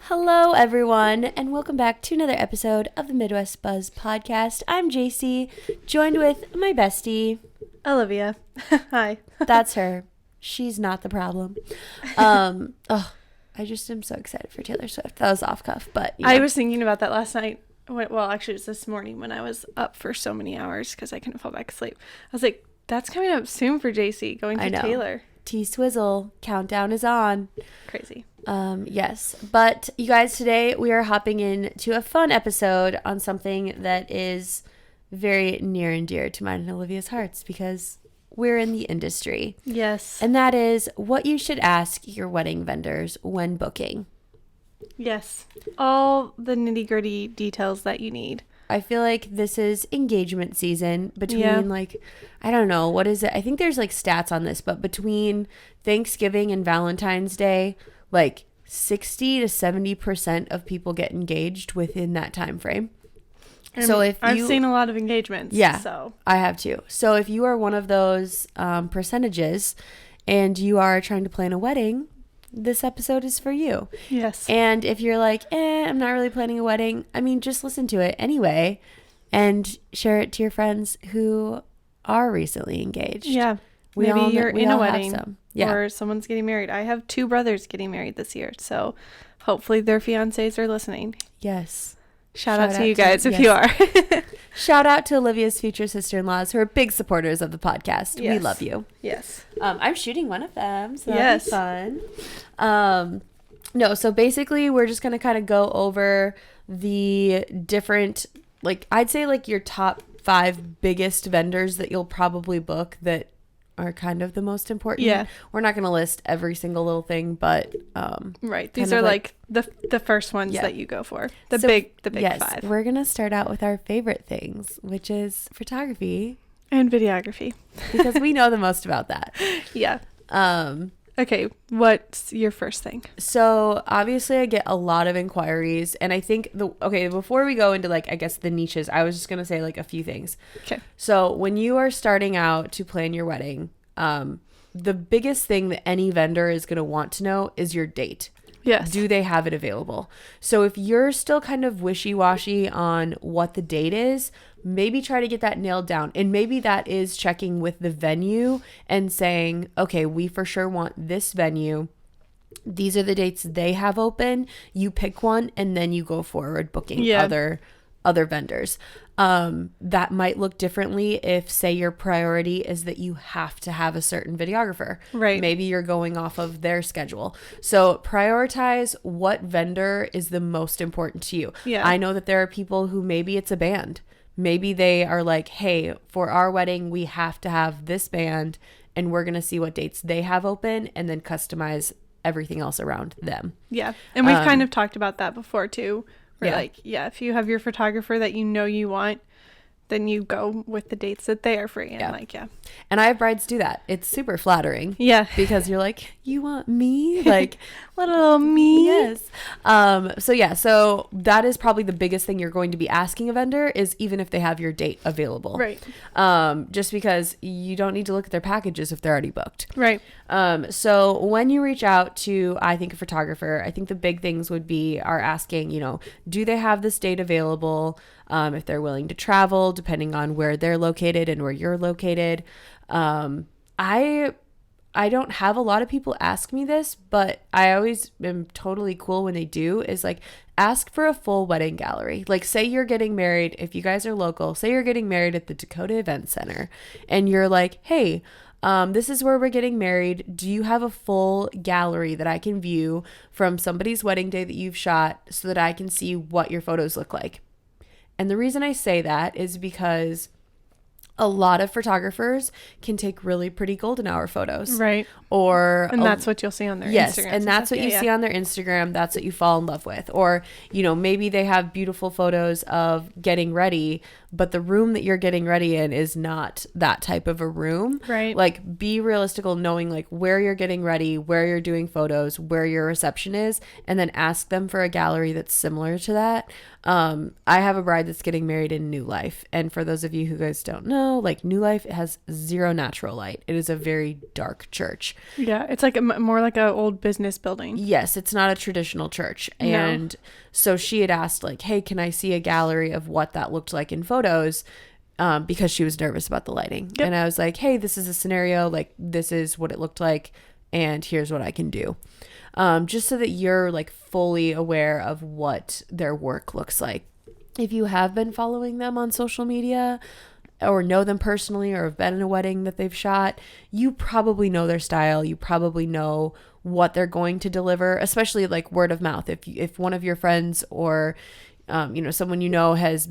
Hello, everyone, and welcome back to another episode of the Midwest Buzz podcast. I'm JC, joined with my bestie, Olivia. Hi. That's her. She's not the problem. I just am so excited for Taylor Swift. That was off cuff, but I was thinking about that last night. Well, actually, it was this morning when I was up for so many hours because I couldn't fall back asleep. I was like, that's coming up soon for JC, going to Taylor. T-Swizzle. Countdown is on. Crazy. Yes. But you guys, today we are hopping into a fun episode on something that is very near and dear to mine and Olivia's hearts because we're in the industry. Yes. And that is what you should ask your wedding vendors when booking. Yes. All the nitty-gritty details that you need. I feel like this is engagement season between I don't know, what is it? I think there's stats on this, but between Thanksgiving and Valentine's Day, 60 to 70% of people get engaged within that time frame. So I've seen a lot of engagements. Yeah, so I have too. So if you are one of those percentages and you are trying to plan a wedding, this episode is for you. Yes. And if you're like, I'm not really planning a wedding, just listen to it anyway and share it to your friends who are recently engaged. Yeah. Maybe you're in a wedding or someone's getting married. I have 2 brothers getting married this year, so hopefully their fiancés are listening. Yes. Shout out to you guys if you are. Shout out to Olivia's future sister-in-laws who are big supporters of the podcast. Yes. We love you. Yes. I'm shooting one of them, so that'll be fun. No, so basically we're just going to kind of go over the different, I'd say your top 5 biggest vendors that you'll probably book that are kind of the most important. Yeah. We're not going to list every single little thing, but right. These are the first ones that you go for. The big 5. We're going to start out with our favorite things, which is photography and videography. Because we know the most about that. Yeah. Okay, what's your first thing? So obviously I get a lot of inquiries, and I think before we go into I guess the niches, I was just going to say a few things. Okay. So when you are starting out to plan your wedding, the biggest thing that any vendor is going to want to know is your date. Yes. Do they have it available? So if you're still kind of wishy-washy on what the date is, maybe try to get that nailed down. And maybe that is checking with the venue and saying, okay, we for sure want this venue. These are the dates they have open. You pick one and then you go forward booking other vendors. That might look differently if, say, your priority is that you have to have a certain videographer. Right. Maybe you're going off of their schedule. So prioritize what vendor is the most important to you. Yeah. I know that there are people who maybe it's a band. Maybe they are like, hey, for our wedding, we have to have this band and we're going to see what dates they have open and then customize everything else around them. Yeah. And we've kind of talked about that before too. Where if you have your photographer that you want, then you go with the dates that they are free. And And I have brides do that. It's super flattering. Yeah. Because you're like, you want me? Little me. Yes. So that is probably the biggest thing you're going to be asking a vendor is even if they have your date available. Right. Just because you don't need to look at their packages if they're already booked. Right. So when you reach out to, I think, a photographer, I think the big things are asking, do they have this date available? If they're willing to travel, depending on where they're located and where you're located. I don't have a lot of people ask me this, but I always am totally cool when they do, is ask for a full wedding gallery. Say you're getting married, if you guys are local, say you're getting married at the Dakota Event Center and you're like, hey, this is where we're getting married. Do you have a full gallery that I can view from somebody's wedding day that you've shot so that I can see what your photos look like? And the reason I say that is because a lot of photographers can take really pretty golden hour photos. Right. And that's what you'll see on their Instagram. Yes, and that's what you see on their Instagram. That's what you fall in love with. Or, maybe they have beautiful photos of getting ready, but the room that you're getting ready in is not that type of a room. Right. Like, be realistical, knowing like where you're getting ready, where you're doing photos, where your reception is, and then ask them for a gallery that's similar to that. I have a bride that's getting married in New Life, and for those of you who guys don't know, like, New Life has zero natural light. It is a very dark church. Yeah, it's like more like an old business building. Yes, it's not a traditional church. And so she had asked, like, hey, can I see a gallery of what that looked like in photos? Because she was nervous about the lighting. Yep. And I was like, hey, this is a scenario, like, this is what it looked like, and here's what I can do. Just so that you're like fully aware of what their work looks like. If you have been following them on social media or know them personally or have been in a wedding that they've shot, you probably know their style. You probably know what they're going to deliver, especially like word of mouth. If one of your friends or someone you know has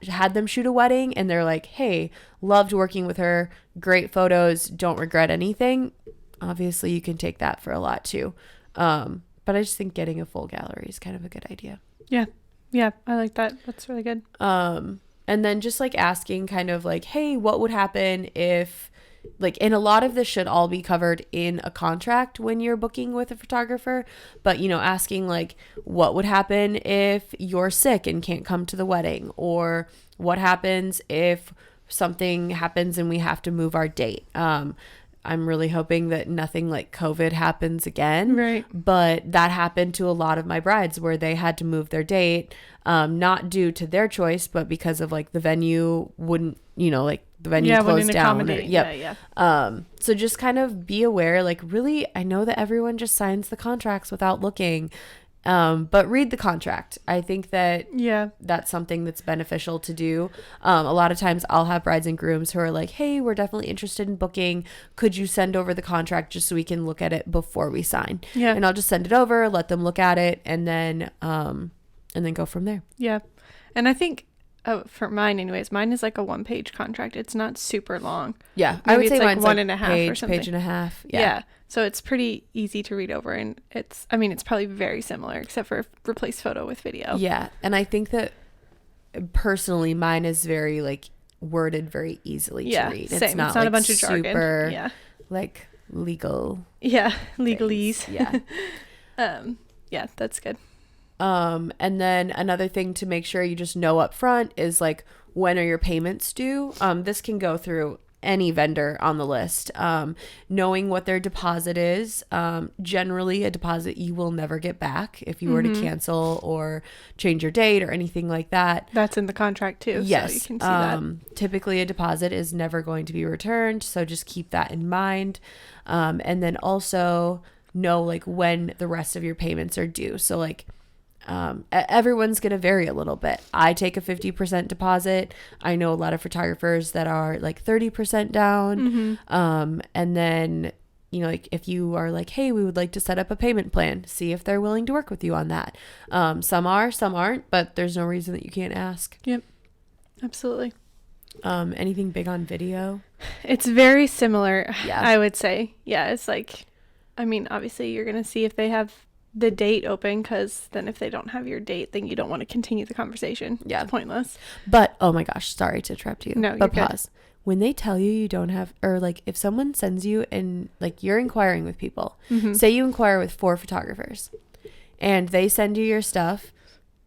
had them shoot a wedding and they're like, hey, loved working with her, great photos, don't regret anything, obviously you can take that for a lot too. But I just think getting a full gallery is kind of a good idea. Yeah, I like that. That's really good. And then just like asking kind of like, hey, what would happen if, like, and a lot of this should all be covered in a contract when you're booking with a photographer, but asking like, what would happen if you're sick and can't come to the wedding, or what happens if something happens and we have to move our date. I'm really hoping that nothing like COVID happens again. Right. But that happened to a lot of my brides where they had to move their date, not due to their choice, but because of like the venue wouldn't, like the venue closed down. So just kind of be aware, like, really, I know that everyone just signs the contracts without looking. But read the contract. I think that that's something that's beneficial to do. A lot of times I'll have brides and grooms who are like, hey, we're definitely interested in booking. Could you send over the contract just so we can look at it before we sign? Yeah. And I'll just send it over, let them look at it, and then go from there. Yeah. And I think for mine anyways, mine is like a 1-page contract. It's not super long. Yeah. Maybe I would say like mine's one like and a half or something. Page and a half. Yeah. So it's pretty easy to read over, and it's probably very similar except for replace photo with video. Yeah. And I think that personally mine is very like worded very easily to read. Same. It's not like a bunch of jargon. Super, like legal. Yeah. Legalese. Things. Yeah. Yeah, that's good. And then another thing to make sure you just know up front is like, when are your payments due? This can go through any vendor on the list. Knowing what their deposit is. Generally a deposit you will never get back if you were to cancel or change your date or anything like that. That's in the contract too. Yes. So you can see that. Typically a deposit is never going to be returned. So just keep that in mind. And then also know like when the rest of your payments are due. So like, everyone's going to vary a little bit. I take a 50% deposit. I know a lot of photographers that are like 30% down. And then, like if you are like, hey, we would like to set up a payment plan, see if they're willing to work with you on that. Some are, some aren't, but there's no reason that you can't ask. Yep. Absolutely. Anything big on video? It's very similar. Yeah. I would say. Yeah. It's like, obviously you're going to see if they have the date open, because then if they don't have your date, then you don't want to continue the conversation. Yeah. It's pointless. But oh my gosh, sorry to interrupt you. No, but pause. Good. When they tell you don't have, or like if someone sends you and like you're inquiring with people, say you inquire with 4 photographers and they send you your stuff,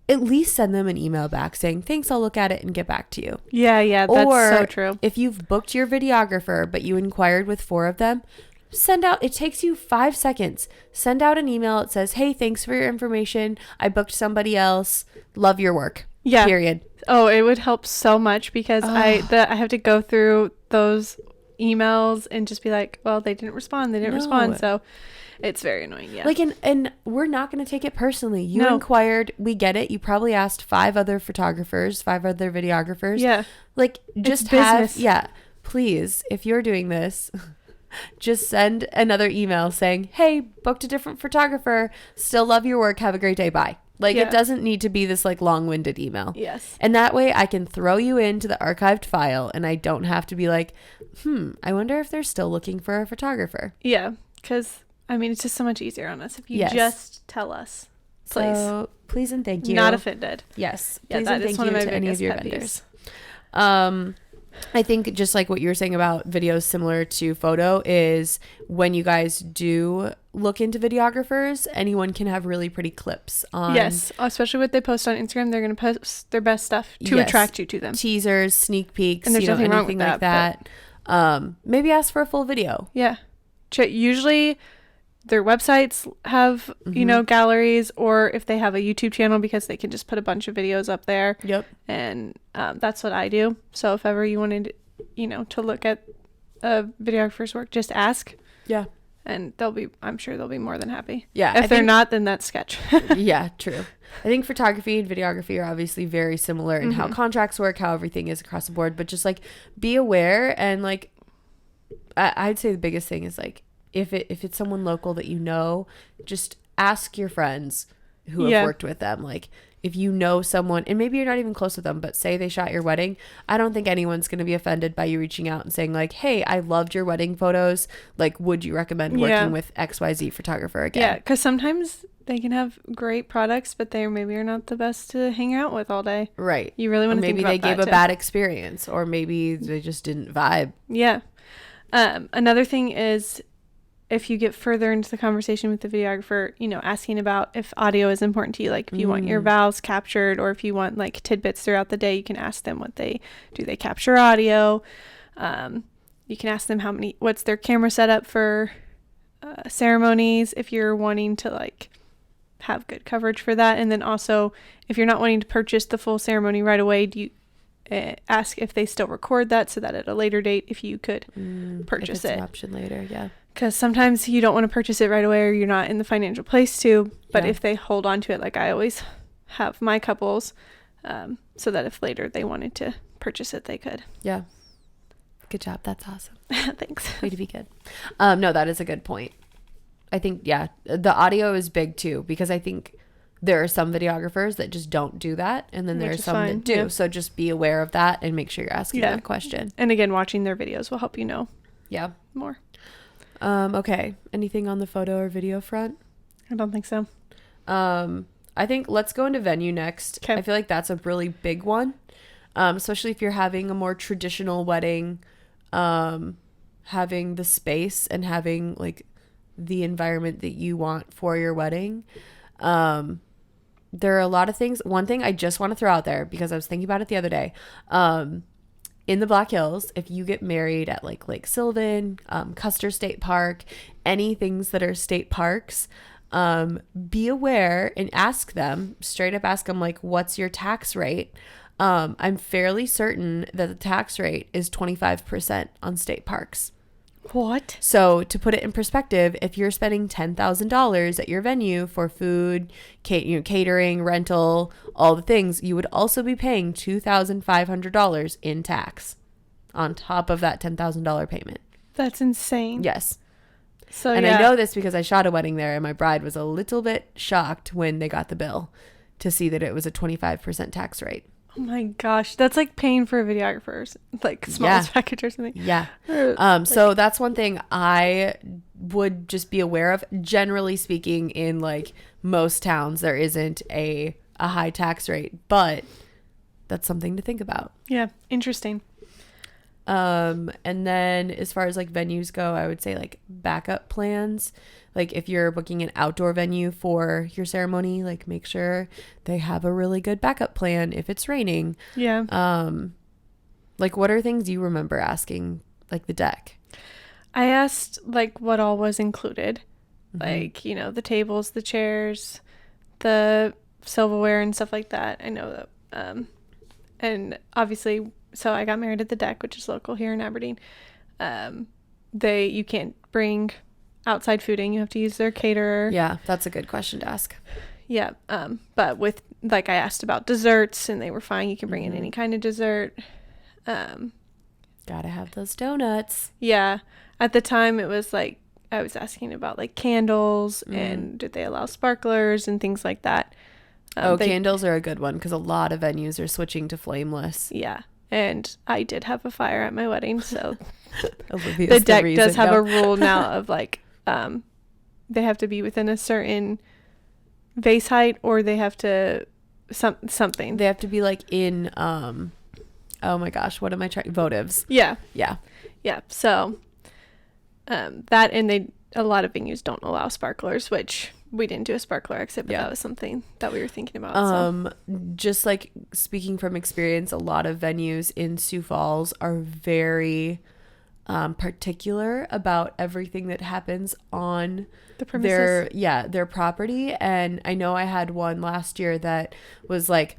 at least send them an email back saying, thanks, I'll look at it and get back to you. Yeah, that's so true. If you've booked your videographer, but you inquired with 4 of them, send out, it takes you 5 seconds. Send out an email. It says, hey, thanks for your information. I booked somebody else. Love your work. Yeah. Period. Oh, it would help so much, because I have to go through those emails and just be like, well, they didn't respond. So it's very annoying. Yeah. Like, and we're not going to take it personally. You inquired. We get it. You probably asked 5 other photographers, 5 other videographers. Yeah. Like, just business. Please, if you're doing this, just send another email saying, hey, booked a different photographer. Still love your work. Have a great day. Bye. Like, it doesn't need to be this like long-winded email. Yes. And that way I can throw you into the archived file and I don't have to be like, I wonder if they're still looking for a photographer. Yeah. Because, it's just so much easier on us if you just tell us. Please. So, please and thank you. Not offended. Yes. Yeah, please that and is thank one you of my to any of biggest your pet vendors. I think just like what you were saying about videos similar to photo is when you guys do look into videographers, anyone can have really pretty clips on. Yes, especially what they post on Instagram. They're going to post their best stuff to attract you to them. Teasers, sneak peeks, and there's nothing wrong with like that. Maybe ask for a full video. Yeah. Usually their websites have, galleries, or if they have a YouTube channel, because they can just put a bunch of videos up there. Yep. And that's what I do. So if ever you wanted, to look at a videographer's work, just ask. Yeah. And I'm sure they'll be more than happy. Yeah. If they're not, then that's sketch. Yeah, true. I think photography and videography are obviously very similar in how contracts work, how everything is across the board, but just like be aware. And like, I'd say the biggest thing is like, if it's someone local that just ask your friends who have worked with them. Like if you know someone, and maybe you're not even close with them, but say they shot your wedding, I don't think anyone's going to be offended by you reaching out and saying like, hey, I loved your wedding photos. Like, would you recommend working with XYZ photographer again? Yeah, because sometimes they can have great products, but they maybe are not the best to hang out with all day. Right. You really want to think about that. Maybe they gave a bad experience, or maybe they just didn't vibe. Yeah. Another thing is, if you get further into the conversation with the videographer, asking about if audio is important to you, like if you want your vows captured, or if you want like tidbits throughout the day, you can ask them do they capture audio. You can ask them what's their camera setup for ceremonies, if you're wanting to like have good coverage for that. And then also, if you're not wanting to purchase the full ceremony right away, do you ask if they still record that, so that at a later date, if you could purchase it. An option later, yeah. Because sometimes you don't want to purchase it right away, or you're not in the financial place to. But if they hold on to it, like I always have my couples, so that if later they wanted to purchase it, they could. Yeah. Good job. That's awesome. Thanks. Way to be good. No, that is a good point. I think, the audio is big too, because I think there are some videographers that just don't do that. And then there are some that do. Yeah. So just be aware of that and make sure you're asking that question. And again, watching their videos will help you know more. Okay. Anything on the photo or video front? I don't think so. I think let's go into venue next. Okay. I feel like that's a really big one. Especially if you're having a more traditional wedding, having the space and having like the environment that you want for your wedding. There are a lot of things. One thing I just want to throw out there, because I was thinking about it the other day, in the Black Hills, if you get married at like Lake Sylvan, Custer State Park, any things that are state parks, be aware and ask them, straight up ask them, like, what's your tax rate? I'm fairly certain that the tax rate is 25% on state parks. What? So to put it in perspective, if you're spending $10,000 at your venue for food, catering, rental, all the things, you would also be paying $2,500 in tax on top of that $10,000 payment. That's insane. Yes. So I know this because I shot a wedding there, and my bride was a little bit shocked when they got the bill to see that it was a 25% tax rate. Oh my gosh, that's like paying for a videographer, like smallest package or something. Yeah. So that's one thing I would just be aware of. Generally speaking, in like most towns, there isn't a high tax rate, but that's something to think about. Yeah, interesting. And then as far as like venues go, I would say like backup plans. Like if you're booking an outdoor venue for your ceremony, like make sure they have a really good backup plan if it's raining. Yeah. Like what are things you remember asking, like the deck? I asked like what all was included. Like, the tables, the chairs, the silverware and stuff like that. I know that. And obviously, so I got married at the Deck, which is local here in Aberdeen. You can't bring outside fooding. You have to use their caterer. Yeah, that's a good question to ask. Yeah. But with, like, I asked about desserts, and they were fine. You can bring in any kind of dessert. Gotta have those donuts. Yeah. At the time, it was like, I was asking about like candles and did they allow sparklers and things like that. Candles are a good one because a lot of venues are switching to flameless. Yeah. And I did have a fire at my wedding, so the Deck does have a rule now of like they have to be within a certain vase height, or they have to something. They have to be like in Oh my gosh, what am I trying? Votives. Yeah. Yeah. Yeah. So that, and a lot of venues don't allow sparklers, which we didn't do a sparkler exit, but that was something that we were thinking about. Just like speaking from experience, a lot of venues in Sioux Falls are very particular about everything that happens on the premises. their property. And I know I had one last year that was like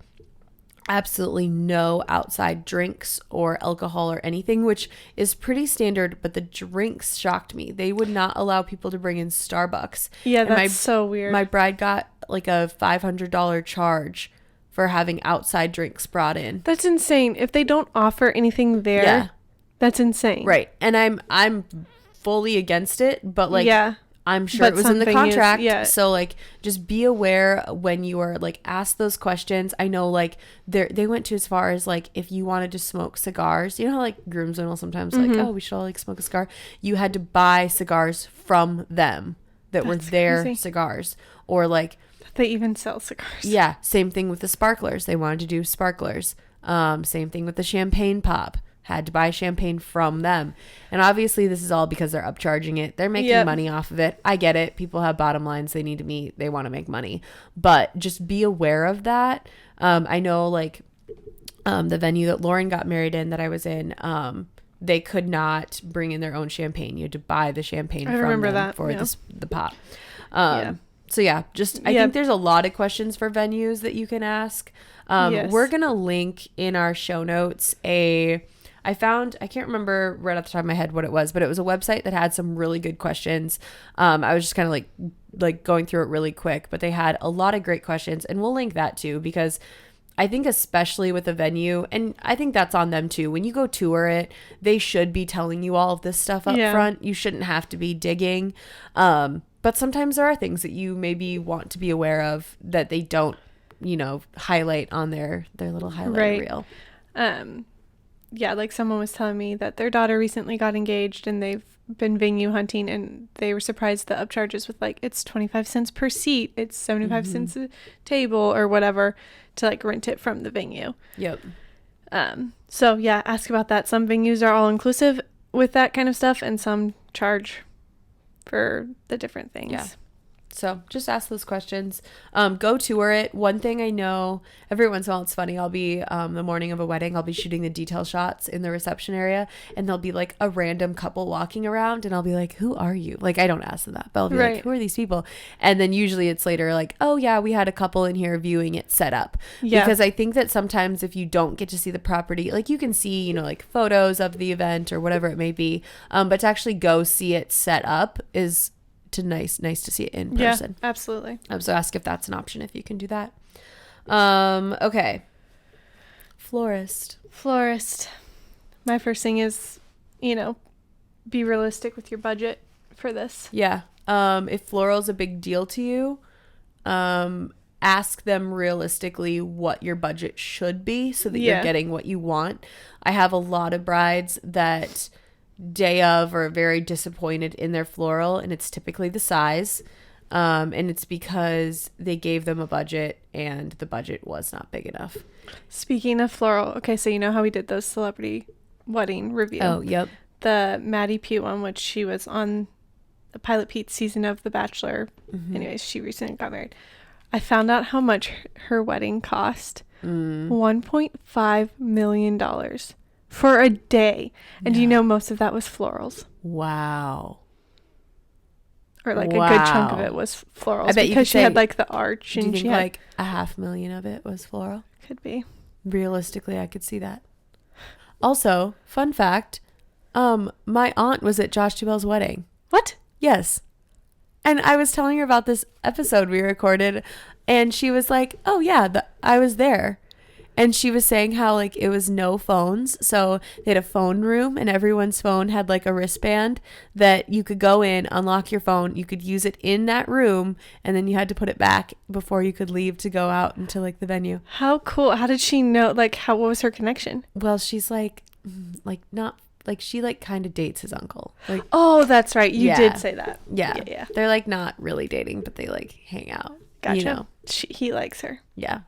absolutely no outside drinks or alcohol or anything, which is pretty standard, but the drinks shocked me. They would not allow people to bring in Starbucks. Yeah, that's so weird. My bride got like a $500 charge for having outside drinks brought in. That's insane. If they don't offer anything there, that's insane. Right. And I'm fully against it, but like I'm sure it was in the contract. So like just be aware when you are like asked those questions. I know like they went to as far as like if you wanted to smoke cigars, you know how like groomsmen will sometimes like, oh, we should all like smoke a cigar. You had to buy cigars from them that were their cigars, or like they even sell cigars. Yeah. Same thing with the sparklers. They wanted to do sparklers. Same thing with the champagne pop. Had to buy champagne from them. And obviously this is all because they're upcharging it. They're making money off of it. I get it. People have bottom lines they need to meet. They want to make money. But just be aware of that. I know like the venue that Lauren got married in that I was in, they could not bring in their own champagne. You had to buy the champagne from them for the pop. So yeah, just I think there's a lot of questions for venues that you can ask. We're going to link in our show notes I can't remember right off the top of my head what it was, but it was a website that had some really good questions. I was just kind of like going through it really quick, but they had a lot of great questions, and we'll link that too, because I think especially with a venue, and I think that's on them too, when you go tour it, they should be telling you all of this stuff up front. You shouldn't have to be digging. But sometimes there are things that you maybe want to be aware of that they don't, highlight on their little highlight reel. Yeah, like someone was telling me that their daughter recently got engaged and they've been venue hunting, and they were surprised the upcharges with like it's 25 cents per seat, it's 75 cents a table or whatever to like rent it from the venue. Yep. So yeah, ask about that. Some venues are all inclusive with that kind of stuff, and some charge for the different things. Yeah. So just ask those questions. Go tour it. One thing I know, every once in a while, it's funny. I'll be the morning of a wedding, I'll be shooting the detail shots in the reception area, and there'll be like a random couple walking around, and I'll be like, who are you? Like, I don't ask them that, but I'll be like, who are these people? And then usually it's later like, oh yeah, we had a couple in here viewing it set up. Yeah. Because I think that sometimes if you don't get to see the property, like you can see, like photos of the event or whatever it may be, but to actually go see it set up is nice to see it in person. Yeah, absolutely. So ask if that's an option, if you can do that. Okay. Florist. My first thing is, be realistic with your budget for this. Yeah. If floral's a big deal to you, ask them realistically what your budget should be so that you're getting what you want. I have a lot of brides that day of are very disappointed in their floral, and it's typically the size, and it's because they gave them a budget and the budget was not big enough. Speaking of floral, okay, so you know how we did those celebrity wedding review? Oh, yep. The Maddie Pete one, which she was on the Pilot Pete season of The Bachelor. Anyways, she recently got married. I found out how much her wedding cost. $1.5 million. For a day. And do you know most of that was florals? Wow. Or like a good chunk of it was florals. I bet because she had like the arch. Do you think like $500,000 of it was floral? Could be. Realistically, I could see that. Also, fun fact, my aunt was at Josh Duval's wedding. What? Yes. And I was telling her about this episode we recorded, and she was like, oh yeah, I was there. And she was saying how like it was no phones. So they had a phone room, and everyone's phone had like a wristband that you could go in, unlock your phone. You could use it in that room, and then you had to put it back before you could leave to go out into like the venue. How cool. How did she know? Like, what was her connection? Well, she's like not like, she like kind of dates his uncle. Like, oh, that's right. You did say that. Yeah. They're like not really dating, but they like hang out. Gotcha. He likes her. Yeah.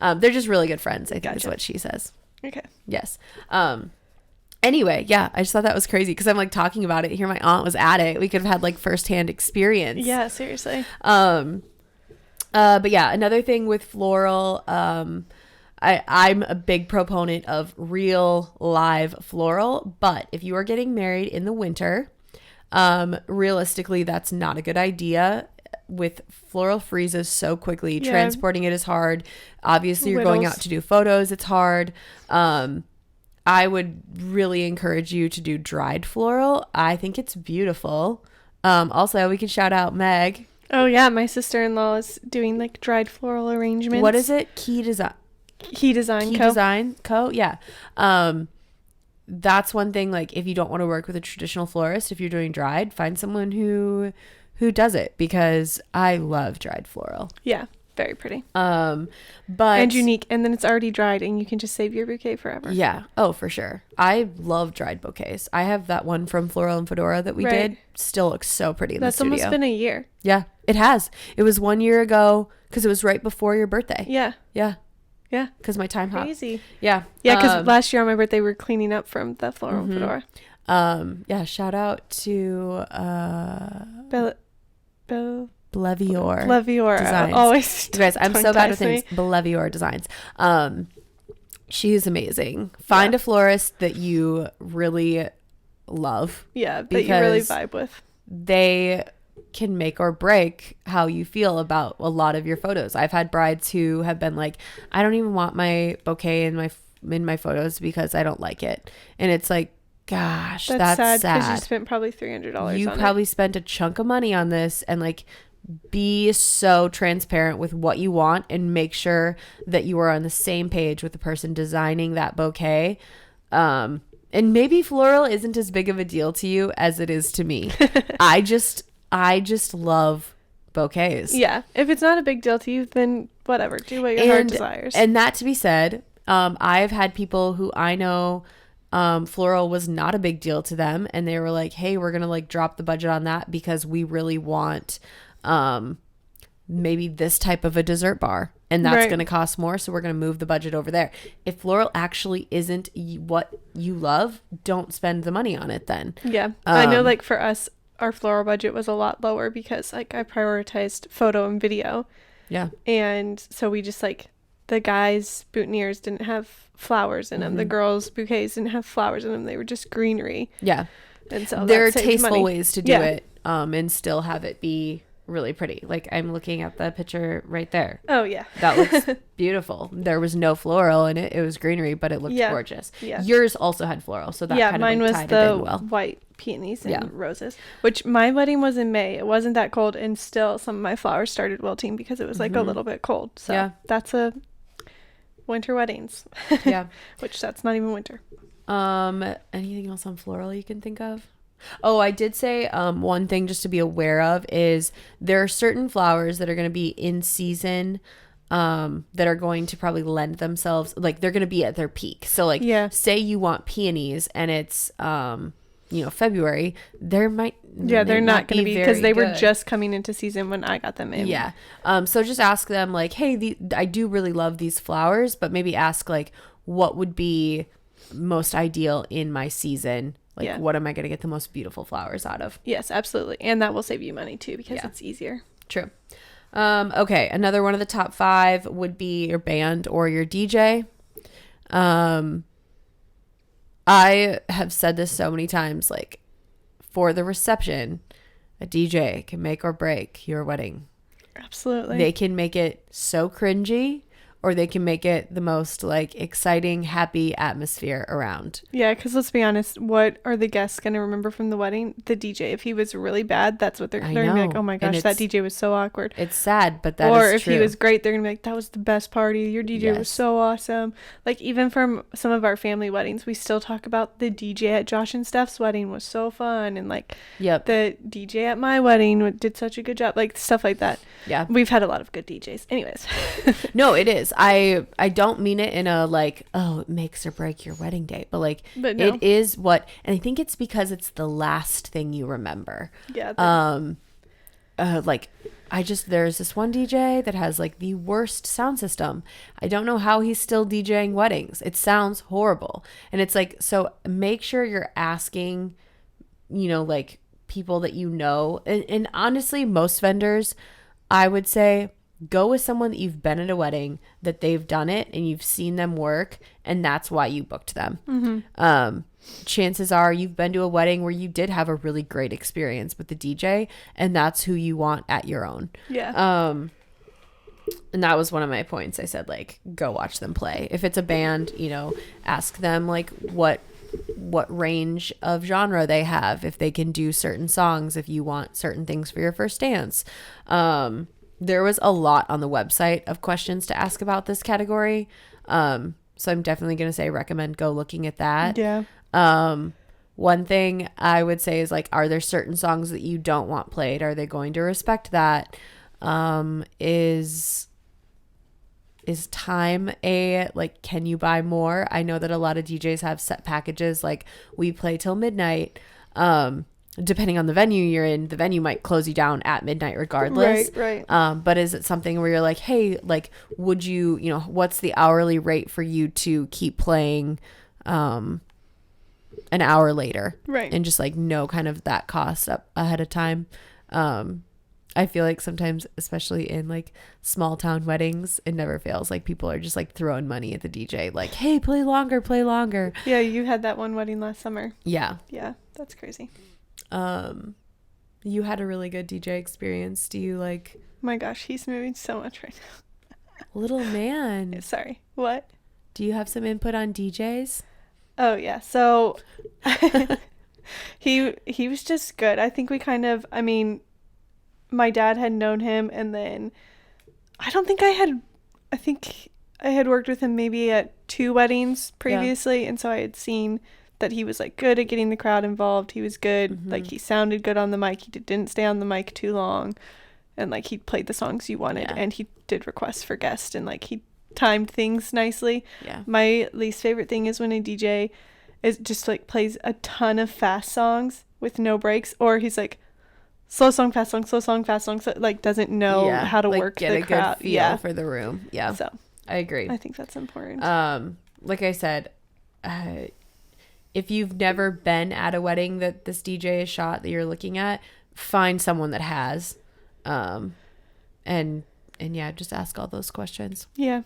They're just really good friends, I think is what she says. Okay. Yes. Anyway, yeah, I just thought that was crazy because I'm like talking about it here. My aunt was at it. We could have had like firsthand experience. Yeah, seriously. But yeah, another thing with floral, I'm a big proponent of real live floral, but if you are getting married in the winter, realistically, that's not a good idea. With floral freezes so quickly, Yeah. transporting it is hard. Obviously, you're going out to do photos, it's hard. I would really encourage you to do dried floral. I think it's beautiful. Also, we can shout out Meg. Oh yeah, my sister-in-law is doing like dried floral arrangements. What is it? Key Design Design Co. Yeah. That's one thing. Like, if you don't want to work with a traditional florist, if you're doing dried, find someone who does it, because I love dried floral. Yeah, very pretty. But and unique, and then it's already dried, and you can just save your bouquet forever. Yeah. Oh, for sure. I love dried bouquets. I have that one from Floral and Fedora that we did. Still looks so pretty in the studio. That's almost been a year. Yeah, it has. It was 1 year ago because it was right before your birthday. Yeah. Yeah. Yeah. Because my time hop. Crazy. Yeah. Yeah, because last year on my birthday, we were cleaning up from the Floral and Fedora. Yeah, shout out to Blevior Designs. Always. You guys, I'm so bad with things. Blevior Designs. She is amazing. Find a florist that you really love. Yeah, that you really vibe with. They can make or break how you feel about a lot of your photos. I've had brides who have been like, I don't even want my bouquet in my photos because I don't like it. And it's like, gosh, that's sad. Because you spent probably $300 on it. You probably spent a chunk of money on this, and like, be so transparent with what you want and make sure that you are on the same page with the person designing that bouquet. And maybe floral isn't as big of a deal to you as it is to me. I just love bouquets. Yeah. If it's not a big deal to you, then whatever. Do what your heart desires. And that to be said, I've had people who I know, floral was not a big deal to them, and they were like, hey, we're gonna like drop the budget on that because we really want maybe this type of a dessert bar, and that's going to cost more, so we're going to move the budget over there. If floral actually isn't what you love, don't spend the money on it then. Yeah. I know, like, for us, our floral budget was a lot lower because like I prioritized photo and video. Yeah. And so we just like, the guys' boutonnieres didn't have flowers in them. The girls' bouquets didn't have flowers in them. They were just greenery. Yeah. And so there are tasteful ways to do it, and still have it be really pretty. Like, I'm looking at the picture right there. Oh yeah, that looks beautiful. There was no floral in it. It was greenery, but it looked gorgeous. Yeah. Yours also had floral, so that kind of mine like was tied the it in well. White peonies and roses. Which my wedding was in May. It wasn't that cold, and still some of my flowers started wilting because it was like a little bit cold. So that's a winter weddings. Yeah, which that's not even winter. Anything else on floral you can think of? Oh, I did say one thing just to be aware of is there are certain flowers that are going to be in season that are going to probably lend themselves, like they're going to be at their peak. So like say you want peonies and it's February, they're not going to be because they were just coming into season when I got them in. Yeah. So just ask them like, hey, I do really love these flowers, but maybe ask like what would be most ideal in my season. Like, what am I going to get the most beautiful flowers out of? Yes, absolutely. And that will save you money, too, because it's easier. True. Okay, another one of the top 5 would be your band or your DJ. I have said this so many times, like, for the reception, a DJ can make or break your wedding. Absolutely. They can make it so cringy, or they can make it the most like exciting, happy atmosphere around. Yeah, because let's be honest, what are the guests going to remember from the wedding? The DJ. If he was really bad, that's what they're going to be like, oh my gosh, that DJ was so awkward. It's sad, but that is true. Or if he was great, they're going to be like, that was the best party. Your DJ was so awesome. Like, even from some of our family weddings, we still talk about the DJ at Josh and Steph's wedding was so fun. And like, the DJ at my wedding did such a good job. Like, stuff like that. Yeah. We've had a lot of good DJs. Anyways. No, it is. I don't mean it in a like, oh, it makes or break your wedding day, but like it is what, and I think it's because it's the last thing you remember. Yeah. like there's this one DJ that has like the worst sound system. I don't know how he's still DJing weddings. It sounds horrible. And it's like, so make sure you're asking, like people that and honestly, most vendors, I would say, go with someone that you've been at a wedding, that they've done it and you've seen them work, and that's why you booked them. Mm-hmm. Chances are you've been to a wedding where you did have a really great experience with the DJ, and that's who you want at your own. Yeah. And that was one of my points. I said, like, go watch them play. If it's a band, ask them like what range of genre they have, if they can do certain songs, if you want certain things for your first dance. There was a lot on the website of questions to ask about this category. So I'm definitely going to say recommend go looking at that. Yeah. One thing I would say is, like, are there certain songs that you don't want played? Are they going to respect that? Is time like, can you buy more? I know that a lot of DJs have set packages, like we play till midnight. Depending on the venue you're in, the venue might close you down at midnight regardless. Right. But is it something where you're like, hey, like, would you, what's the hourly rate for you to keep playing an hour later? Right. And just like know kind of that cost up ahead of time. I feel like sometimes, especially in like small town weddings, it never fails. Like, people are just like throwing money at the DJ, like, hey, play longer. Yeah, you had that one wedding last summer. Yeah. Yeah, that's crazy. You had a really good DJ experience. Do you like... My gosh, he's moving so much right now. Little man. Sorry, what? Do you have some input on DJs? Oh, yeah. So he was just good. I think my dad had known him, and then I think I had worked with him maybe at 2 weddings previously. Yeah. And so I had seen that he was like good at getting the crowd involved. He was good. Mm-hmm. Like, he sounded good on the mic. He didn't stay on the mic too long. And like, he played the songs you wanted. Yeah. And he did requests for guests, and like, he timed things nicely. Yeah. My least favorite thing is when a DJ is just like plays a ton of fast songs with no breaks, or he's like, slow song, fast song, slow song, fast song. So, like, doesn't know how to like work the crowd. Good feel for the room. Yeah. So I agree. I think that's important. Like I said, if you've never been at a wedding that this DJ is shot that you're looking at, find someone that has, and yeah, just ask all those questions. Yeah.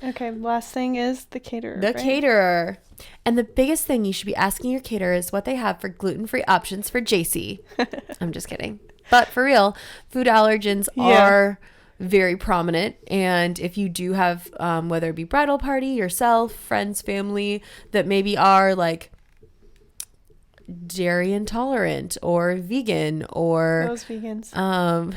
Okay. Last thing is the caterer. The caterer. And the biggest thing you should be asking your caterer is what they have for gluten-free options for JC. I'm just kidding. But for real, food allergens are very prominent. And if you do have, whether it be bridal party, yourself, friends, family, that maybe are like dairy intolerant or vegan, or those vegans.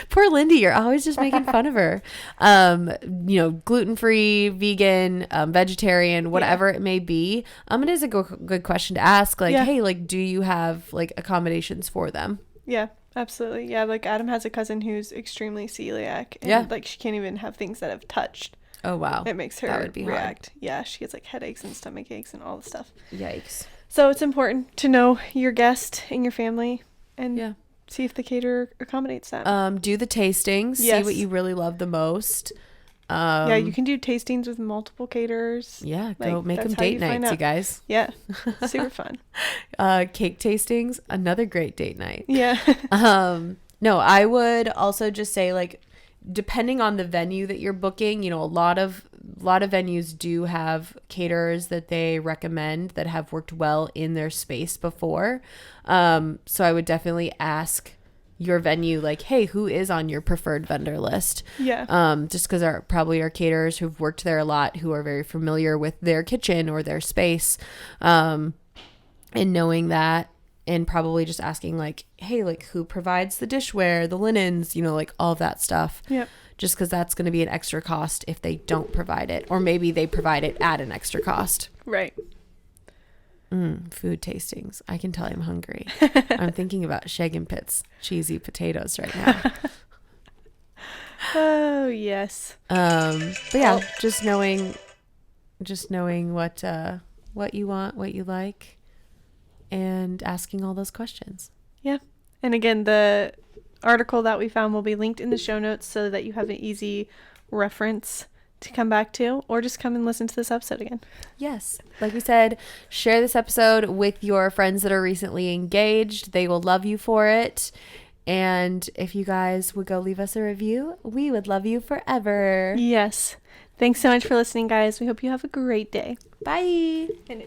Poor Lindy, you're always just making fun of her. Gluten-free, vegan, vegetarian, whatever it may be. It is a good question to ask. Like, hey, like, do you have like accommodations for them? Yeah, absolutely. Yeah, like Adam has a cousin who's extremely celiac, and like, she can't even have things that have touched. Oh wow, it makes her that would be react. Hard. Yeah, she gets like headaches and stomach aches and all the stuff. Yikes. So it's important to know your guest and your family, and see if the caterer accommodates that. Do the tastings. Yes. See what you really love the most. You can do tastings with multiple caterers. Yeah, go make them date nights, you guys. Yeah, super fun. Cake tastings, another great date night. Yeah. No, I would also just say, like, depending on the venue that you're booking, a lot of venues do have caterers that they recommend that have worked well in their space before. So I would definitely ask your venue, like, hey, who is on your preferred vendor list? Yeah. Just because our caterers who've worked there a lot, who are very familiar with their kitchen or their space, and knowing that, and probably just asking, like, hey, like, who provides the dishware, the linens, like all of that stuff. Yep. Just because that's going to be an extra cost if they don't provide it, or maybe they provide it at an extra cost. Right. Food tastings. I can tell I'm hungry. I'm thinking about Shaggin' Pit's cheesy potatoes right now. Oh, yes. But yeah, just knowing what you want, what you like, and asking all those questions. Yeah. And again, the article that we found will be linked in the show notes so that you have an easy reference to come back to, or just come and listen to this episode again. Yes. Like we said, share this episode with your friends that are recently engaged. They will love you for it. And if you guys would go leave us a review, we would love you forever. Yes. Thanks so much for listening, guys. We hope you have a great day. Bye. And